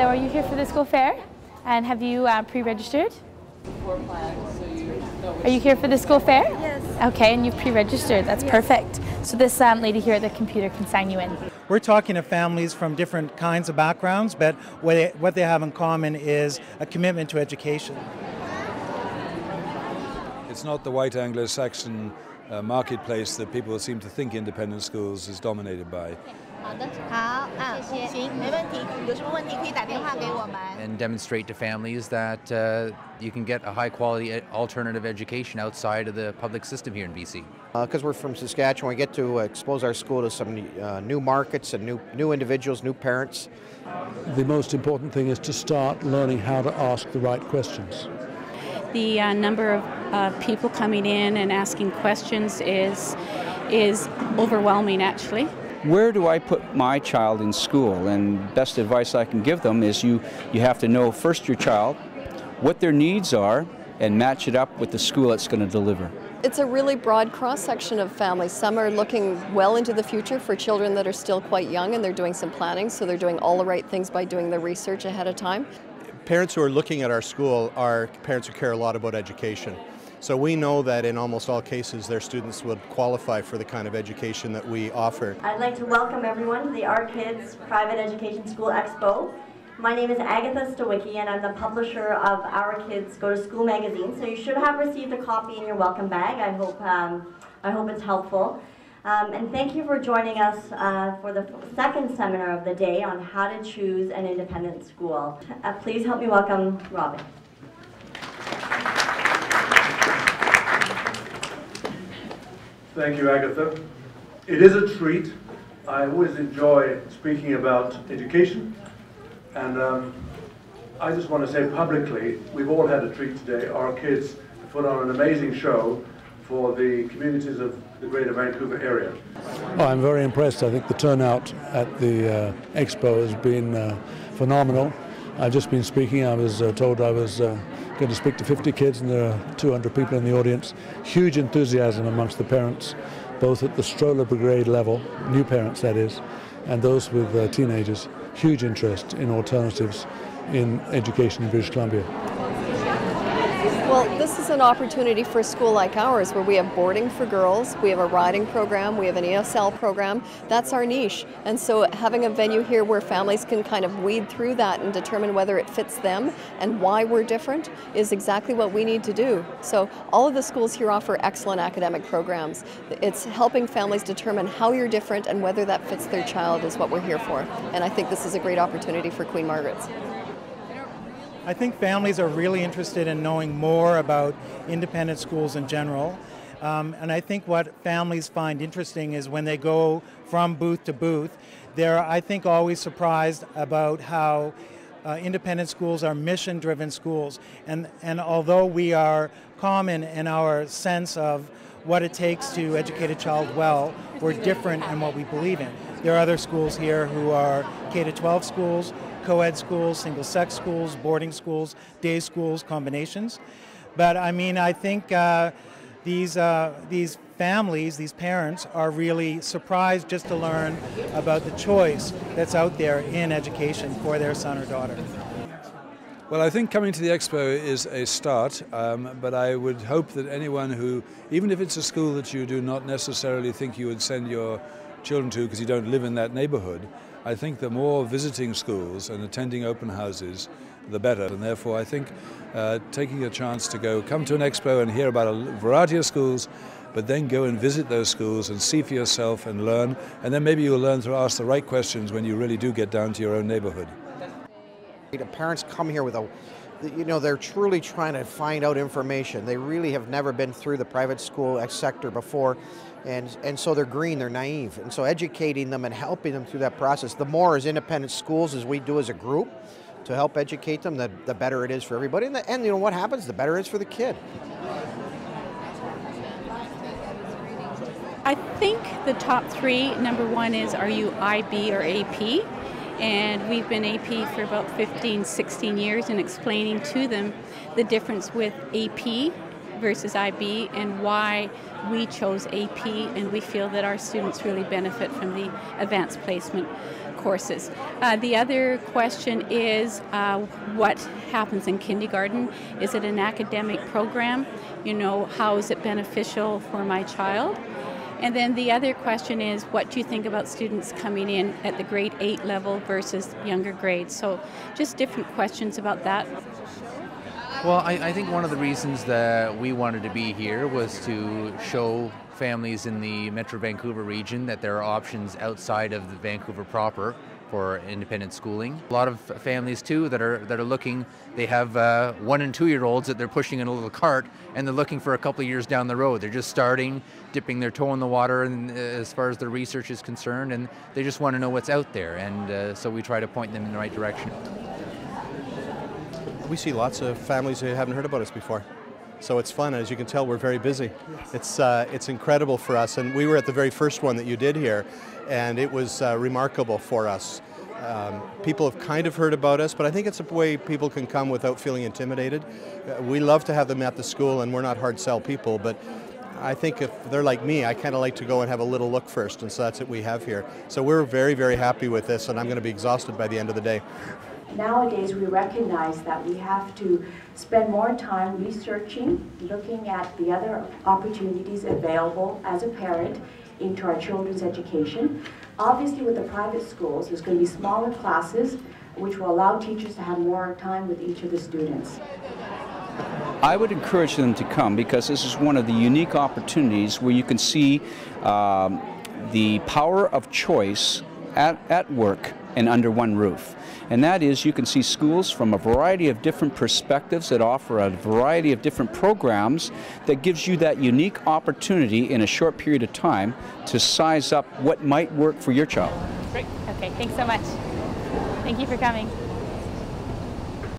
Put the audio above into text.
Hello, are you here for the school fair? And have you pre-registered? Are you here for the school fair? Yes. Okay, and you've pre-registered. That's perfect. So this lady here at the computer can sign you in. We're talking to families from different kinds of backgrounds, but what they have in common is a commitment to education. It's not the white Anglo-Saxon marketplace that people seem to think independent schools is dominated by. And demonstrate to families that you can get a high-quality alternative education outside of the public system here in BC. Because we're from Saskatchewan, we get to expose our school to some new markets and new individuals, new parents. The most important thing is to start learning how to ask the right questions. The number of people coming in and asking questions is overwhelming, actually. Where do I put my child in school? And best advice I can give them is you have to know first your child, what their needs are, and match it up with the school it's going to deliver. It's a really broad cross-section of families. Some are looking well into the future for children that are still quite young, and they're doing some planning, so they're doing all the right things by doing the research ahead of time. Parents who are looking at our school are parents who care a lot about education. So we know that in almost all cases their students would qualify for the kind of education that we offer. I'd like to welcome everyone to the Our Kids Private Education School Expo. My name is Agatha Stowicki and I'm the publisher of Our Kids Go to School magazine. So you should have received a copy in your welcome bag. I hope it's helpful. And thank you for joining us for the second seminar of the day on how to choose an independent school. Please help me welcome Robin. Thank you, Agatha. It is a treat. I always enjoy speaking about education, and I just want to say publicly, we've all had a treat today. Our kids put on an amazing show for the communities of the Greater Vancouver area. Oh, I'm very impressed. I think the turnout at the Expo has been phenomenal. I've just been speaking. I was told I was going to speak to 50 kids, and there are 200 people in the audience. Huge enthusiasm amongst the parents, both at the stroller brigade level, new parents that is, and those with teenagers. Huge interest in alternatives in education in British Columbia. Well, this is an opportunity for a school like ours where we have boarding for girls, we have a riding program, we have an ESL program. That's our niche. And so having a venue here where families can kind of weed through that and determine whether it fits them and why we're different is exactly what we need to do. So all of the schools here offer excellent academic programs. It's helping families determine how you're different and whether that fits their child is what we're here for. And I think this is a great opportunity for Queen Margaret's. I think families are really interested in knowing more about independent schools in general. And I think what families find interesting is when they go from booth to booth, they're, I think, always surprised about how independent schools are mission-driven schools. And although we are common in our sense of what it takes to educate a child well, we're different in what we believe in. There are other schools here who are K-12 schools, co-ed schools, single-sex schools, boarding schools, day schools, combinations. But I mean, I think these families, these parents, are really surprised just to learn about the choice that's out there in education for their son or daughter. Well, I think coming to the Expo is a start, but I would hope that anyone who, even if it's a school that you do not necessarily think you would send your children to because you don't live in that neighborhood, I think the more visiting schools and attending open houses, the better. And therefore, I think taking a chance to come to an expo and hear about a variety of schools, but then go and visit those schools and see for yourself and learn. And then maybe you'll learn to ask the right questions when you really do get down to your own neighborhood. The parents come here with they're truly trying to find out information. They really have never been through the private school sector before. And so they're green, they're naive. And so educating them and helping them through that process, the more as independent schools as we do as a group to help educate them, the better it is for everybody. And you know what happens? The better it is for the kid. I think the top three, number one is, are you IB or AP? And we've been AP for about 15, 16 years and explaining to them the difference with AP versus IB and why we chose AP, and we feel that our students really benefit from the advanced placement courses. The other question is what happens in kindergarten? Is it an academic program? You know, how is it beneficial for my child? And then the other question is, what do you think about students coming in at the grade 8 level versus younger grades? So just different questions about that. Well, I think one of the reasons that we wanted to be here was to show families in the Metro Vancouver region that there are options outside of the Vancouver proper for independent schooling. A lot of families too that are looking, they have 1 and 2 year olds that they're pushing in a little cart, and they're looking for a couple of years down the road. They're just starting, dipping their toe in the water, and as far as their research is concerned, and they just want to know what's out there, and so we try to point them in the right direction. We see lots of families who haven't heard about us before. So it's fun. As you can tell, we're very busy. It's incredible for us, and we were at the very first one that you did here, and it was remarkable for us. People have kind of heard about us, but I think it's a way people can come without feeling intimidated. We love to have them at the school, and we're not hard sell people, but I think if they're like me, I kind of like to go and have a little look first, and so that's what we have here. So we're very, very happy with this, and I'm going to be exhausted by the end of the day. Nowadays, we recognize that we have to spend more time researching, looking at the other opportunities available as a parent into our children's education. Obviously, with the private schools, there's going to be smaller classes, which will allow teachers to have more time with each of the students. I would encourage them to come because this is one of the unique opportunities where you can see the power of choice at work and under one roof. And that is, you can see schools from a variety of different perspectives that offer a variety of different programs that gives you that unique opportunity in a short period of time to size up what might work for your child. Great. Okay, thanks so much. Thank you for coming.